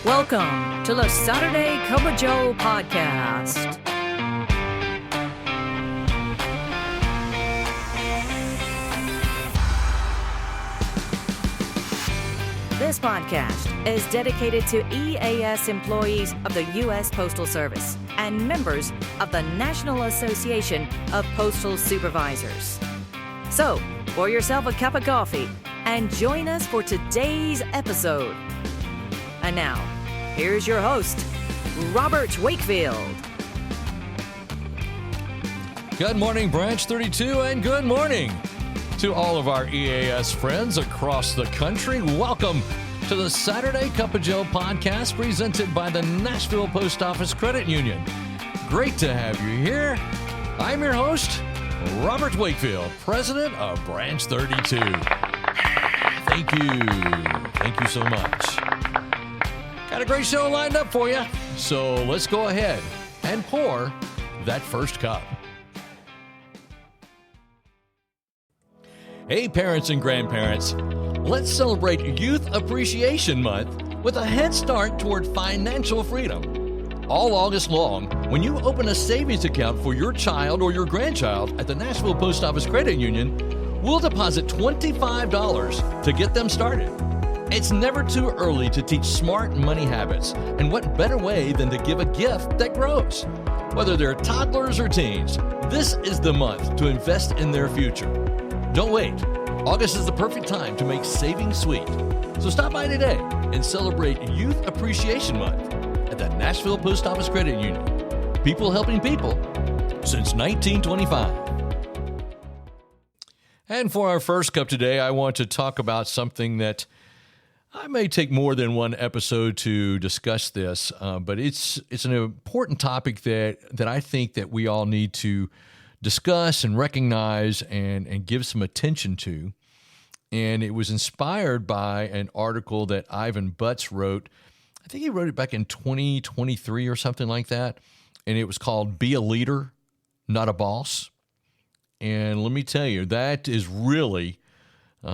Welcome to the Saturday Cup of Joe podcast. This podcast is dedicated to EAS employees of the U.S. Postal Service and members of the National Association of Postal Supervisors. So, pour yourself a cup of coffee and join us for today's episode. And now, here's your host, Robert Wakefield. Good morning, Branch 32, and good morning to all of our EAS friends across the country. Welcome to the Saturday Cup of Joe podcast presented by the Nashville Post Office Credit Union. Great to have you here. I'm your host, Robert Wakefield, president of Branch 32. Thank you. Thank you so much. Got a great show lined up for you, so let's go ahead and pour that first cup. Hey, parents and grandparents, let's celebrate Youth Appreciation Month with a head start toward financial freedom. All August long, when you open a savings account for your child or your grandchild at the Nashville Post Office Credit Union, we'll deposit $25 to get them started. It's never too early to teach smart money habits, and what better way than to give a gift that grows? Whether they're toddlers or teens, this is the month to invest in their future. Don't wait. August is the perfect time to make saving sweet. So stop by today and celebrate Youth Appreciation Month at the Nashville Post Office Credit Union. People helping people since 1925. And for our first cup today, I want to talk about something that I may take more than one episode to discuss this, but it's an important topic that I think that we all need to discuss and recognize and give some attention to. And it was inspired by an article that Ivan Butts wrote. I think he wrote it back in 2023 or something like that. And it was called Be a Leader, Not a Boss. And let me tell you, that is really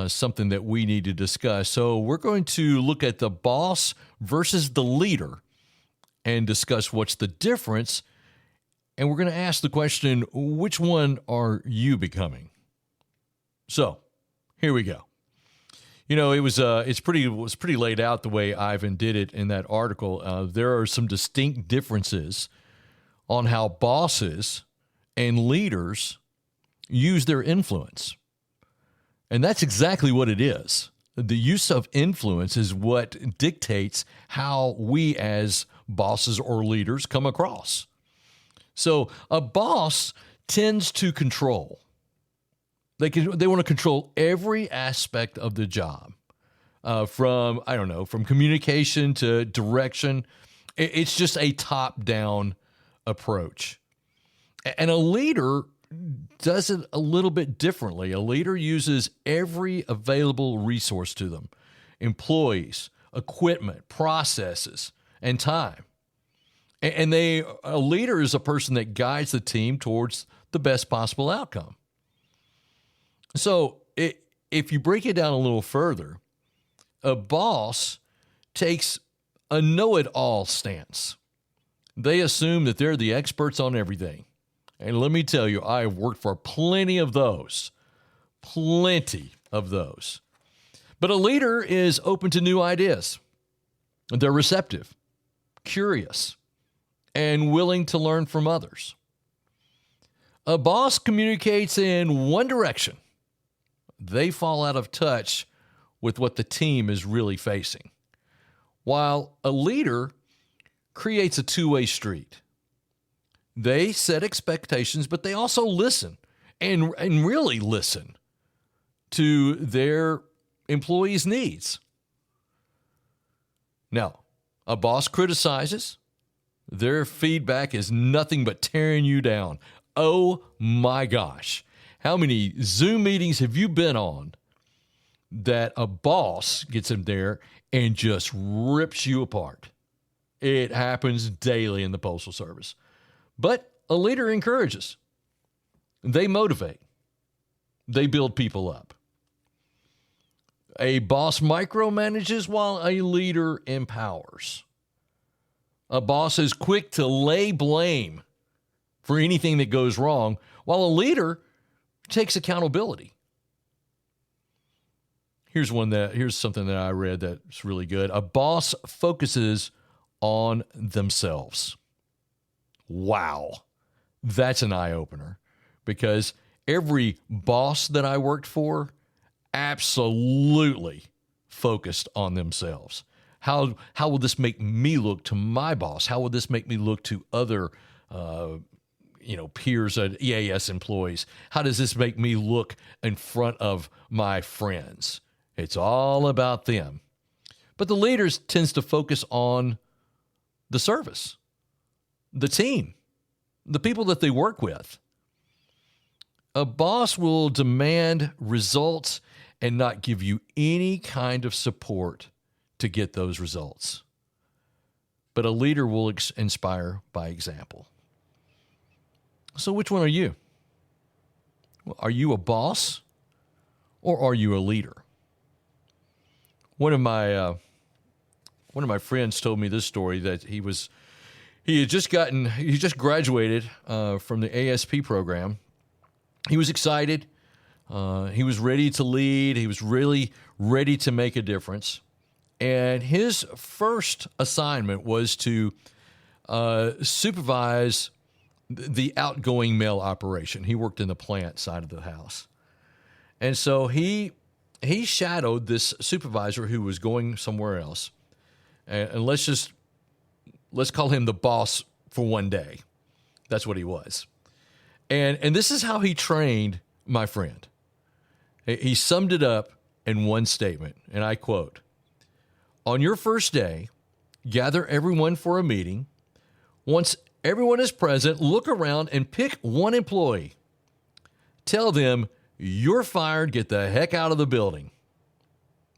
something that we need to discuss. So we're going to look at the boss versus the leader and discuss what's the difference. And we're going to ask the question, which one are you becoming? So, here we go. You know, it was pretty laid out the way Ivan did it in that article. There are some distinct differences on how bosses and leaders use their influence. And that's exactly what it is. The use of influence is what dictates how we as bosses or leaders come across. So a boss tends to control. They want to control every aspect of the job, from communication to direction. It's just a top-down approach. And a leader does it a little bit differently. A leader uses every available resource to them: employees, equipment, processes, and time. And a leader is a person that guides the team towards the best possible outcome. So if you break it down a little further, a boss takes a know-it-all stance. They assume that they're the experts on everything. And let me tell you, I have worked for plenty of those. But a leader is open to new ideas. They're receptive, curious, and willing to learn from others. A boss communicates in one direction. They fall out of touch with what the team is really facing, while a leader creates a two-way street. They set expectations, but they also listen and really listen to their employees' needs. Now, a boss criticizes. Their feedback is nothing but tearing you down. Oh my gosh. How many Zoom meetings have you been on that a boss gets in there and just rips you apart? It happens daily in the Postal Service. But a leader encourages. They motivate. They build people up. A boss micromanages while a leader empowers. A boss is quick to lay blame for anything that goes wrong, while a leader takes accountability. Here's something that I read that's really good. A boss focuses on themselves. Wow. That's an eye-opener, because every boss that I worked for absolutely focused on themselves. How will this make me look to my boss? How will this make me look to other peers and EAS employees? How does this make me look in front of my friends? It's all about them. But the leaders tends to focus on the service, the team, the people that they work with. A boss will demand results and not give you any kind of support to get those results. But a leader will inspire by example. So which one are you? Are you a boss or are you a leader? One of my friends told me this story, that he just graduated from the ASP program. He was excited. He was ready to lead. He was really ready to make a difference. And his first assignment was to supervise the outgoing mail operation. He worked in the plant side of the house. And so he shadowed this supervisor who was going somewhere else. And let's call him the boss for one day. That's what he was. And this is how he trained my friend. He summed it up in one statement, and I quote, "On your first day, gather everyone for a meeting. Once everyone is present, look around and pick one employee. Tell them, 'You're fired, get the heck out of the building.'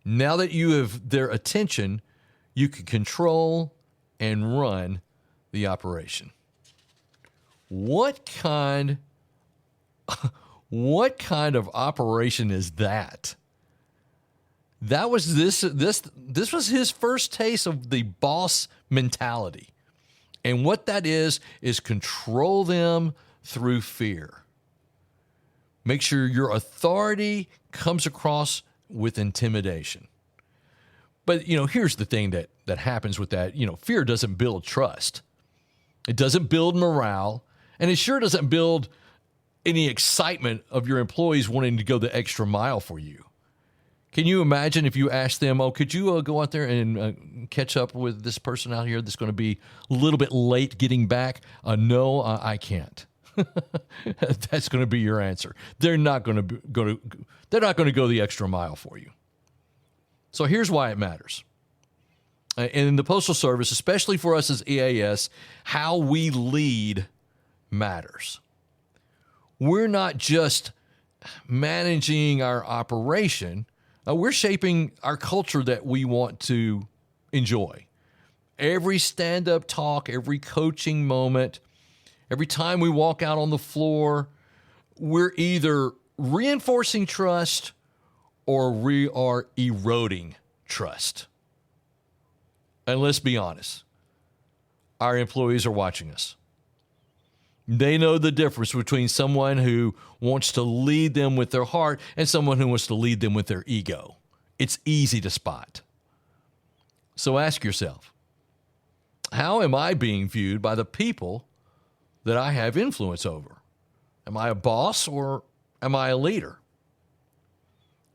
Now that you have their attention, you can control and run the operation." What kind of operation is that? That was this was his first taste of the boss mentality. And what that is control them through fear. Make sure your authority comes across with intimidation. But, here's the thing that happens with that. Fear doesn't build trust. It doesn't build morale. And it sure doesn't build any excitement of your employees wanting to go the extra mile for you. Can you imagine if you asked them, could you go out there and catch up with this person out here that's going to be a little bit late getting back? No, I can't. That's going to be your answer. They're not going to go the extra mile for you. So here's why it matters. In the Postal Service, especially for us as EAS, how we lead matters. We're not just managing our operation. We're shaping our culture that we want to enjoy. Every stand-up talk, every coaching moment, every time we walk out on the floor, we're either reinforcing trust or we are eroding trust. And let's be honest, our employees are watching us. They know the difference between someone who wants to lead them with their heart and someone who wants to lead them with their ego. It's easy to spot. So ask yourself, how am I being viewed by the people that I have influence over? Am I a boss or am I a leader?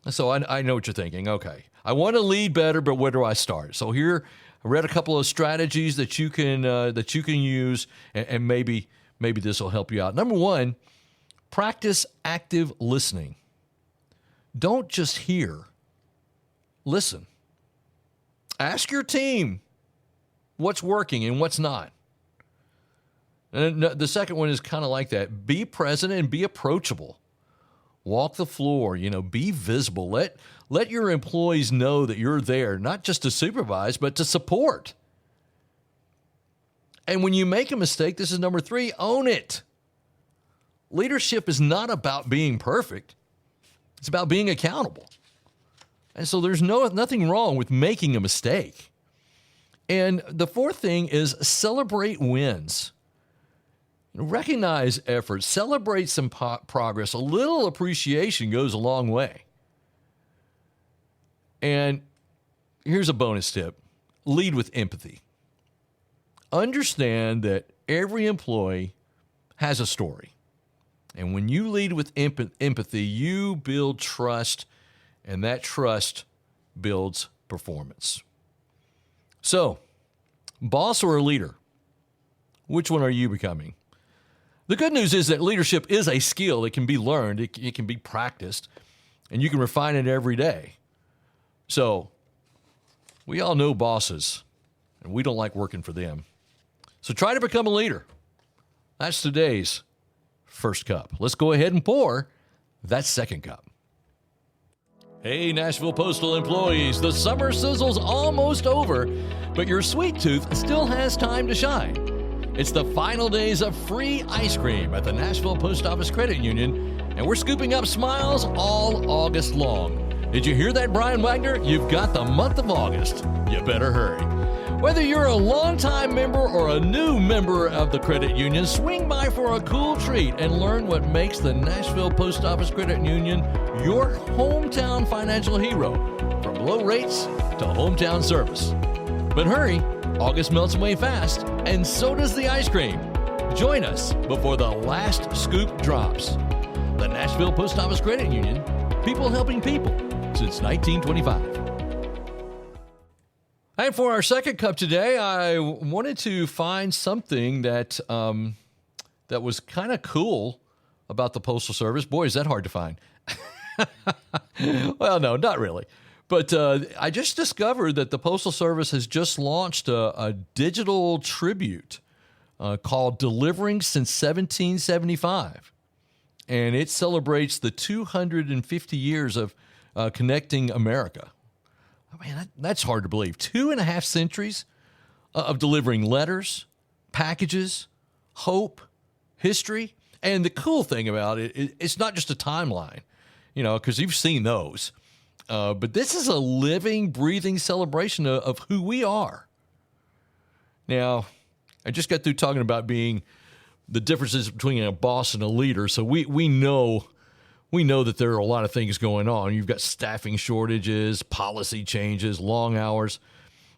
So I know what you're thinking. Okay, I want to lead better, but where do I start? So here, I read a couple of strategies that you can use, and maybe this will help you out. Number one, practice active listening. Don't just hear. Listen. Ask your team what's working and what's not. And the second one is kind of like that. Be present and be approachable. Walk the floor, be visible. Let your employees know that you're there, not just to supervise, but to support. And when you make a mistake, this is number 3, own it. Leadership is not about being perfect. It's about being accountable. And so there's nothing wrong with making a mistake. And the fourth thing is celebrate wins. Recognize efforts, celebrate some progress. A little appreciation goes a long way. And here's a bonus tip. Lead with empathy. Understand that every employee has a story. And when you lead with empathy, you build trust, and that trust builds performance. So, boss or a leader? Which one are you becoming? The good news is that leadership is a skill. It can be learned. It can be practiced, and you can refine it every day. So, we all know bosses, and we don't like working for them. So try to become a leader. That's today's first cup. Let's go ahead and pour that second cup. Hey, Nashville Postal employees, the summer sizzle's almost over, but your sweet tooth still has time to shine. It's the final days of free ice cream at the Nashville Post Office Credit Union, and we're scooping up smiles all August long. Did you hear that, Brian Wagner? You've got the month of August. You better hurry. Whether you're a longtime member or a new member of the credit union, swing by for a cool treat and learn what makes the Nashville Post Office Credit Union your hometown financial hero, from low rates to hometown service. But hurry, August melts away fast, and so does the ice cream. Join us before the last scoop drops. The Nashville Post Office Credit Union, people helping people since 1925. And for our second cup today, I wanted to find something that that was kind of cool about the Postal Service. Boy, is that hard to find. Well, no, not really. But I just discovered that the Postal Service has just launched a digital tribute called Delivering Since 1775. And it celebrates the 250 years of connecting America. I mean, that's hard to believe. 2.5 centuries of delivering letters, packages, hope, history. And the cool thing about it, it's not just a timeline, you know, because you've seen those. But this is a living, breathing celebration of who we are. Now, I just got through talking about being the differences between a boss and a leader. So we know that there are a lot of things going on. You've got staffing shortages, policy changes, long hours.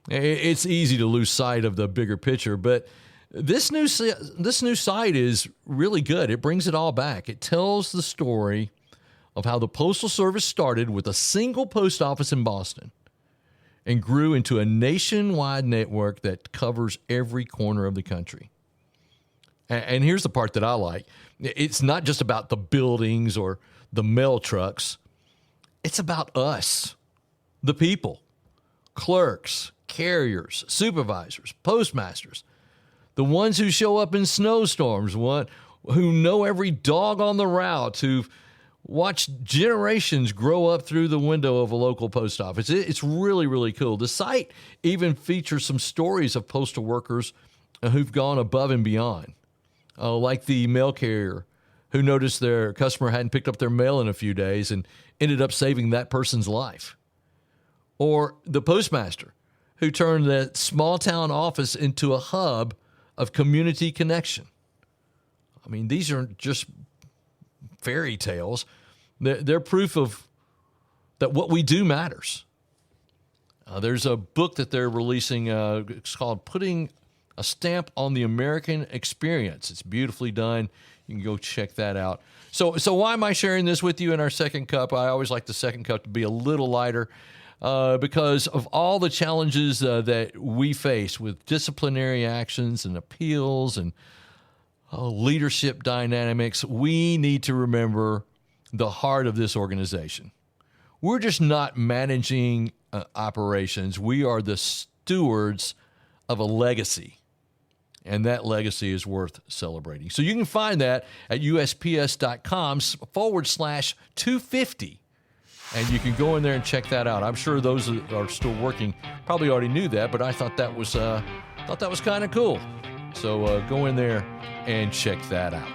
It's easy to lose sight of the bigger picture, but this new site is really good. It brings it all back. It tells the story of how the Postal Service started with a single post office in Boston and grew into a nationwide network that covers every corner of the country. And here's the part that I like. It's not just about the buildings or the mail trucks. It's about us, the people, clerks, carriers, supervisors, postmasters, the ones who show up in snowstorms, who know every dog on the route, who've watched generations grow up through the window of a local post office. It's really, really cool. The site even features some stories of postal workers who've gone above and beyond, like the mail carrier who noticed their customer hadn't picked up their mail in a few days and ended up saving that person's life. Or the postmaster who turned that small town office into a hub of community connection. I mean, these aren't just fairy tales. They're proof of that what we do matters. There's a book that they're releasing. It's called Putting a Stamp on the American Experience. It's beautifully done. You can go check that out. So why am I sharing this with you in our second cup? I always like the second cup to be a little lighter because of all the challenges that we face with disciplinary actions and appeals and leadership dynamics. We need to remember the heart of this organization. We're just not managing operations. We are the stewards of a legacy. And that legacy is worth celebrating. So you can find that at USPS.com/250. And you can go in there and check that out. I'm sure those are still working probably already knew that, but I thought that was kind of cool. So go in there and check that out.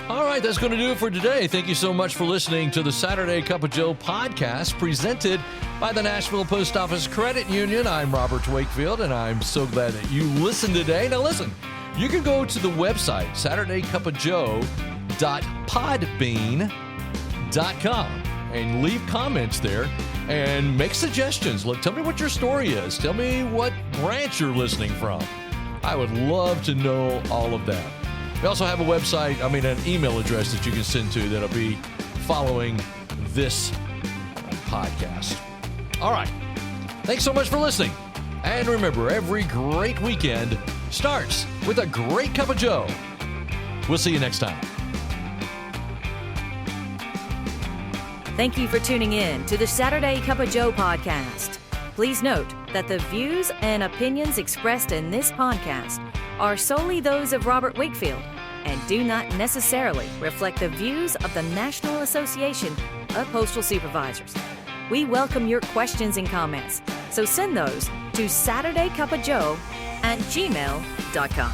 All right, that's going to do it for today. Thank you so much for listening to the Saturday Cup of Joe podcast presented by the Nashville Post Office Credit Union. I'm Robert Wakefield, and I'm so glad that you listened today. Now listen, you can go to the website, SaturdayCupOfJoe.podbean.com, and leave comments there and make suggestions. Look, tell me what your story is. Tell me what branch you're listening from. I would love to know all of that. We also have an email address that you can send to that'll be following this podcast. All right. Thanks so much for listening. And remember, every great weekend starts with a great cup of Joe. We'll see you next time. Thank you for tuning in to the Saturday Cup of Joe podcast. Please note that the views and opinions expressed in this podcast are solely those of Robert Wakefield and do not necessarily reflect the views of the National Association of Postal Supervisors. We welcome your questions and comments, so send those to SaturdayCupOfJoe@gmail.com.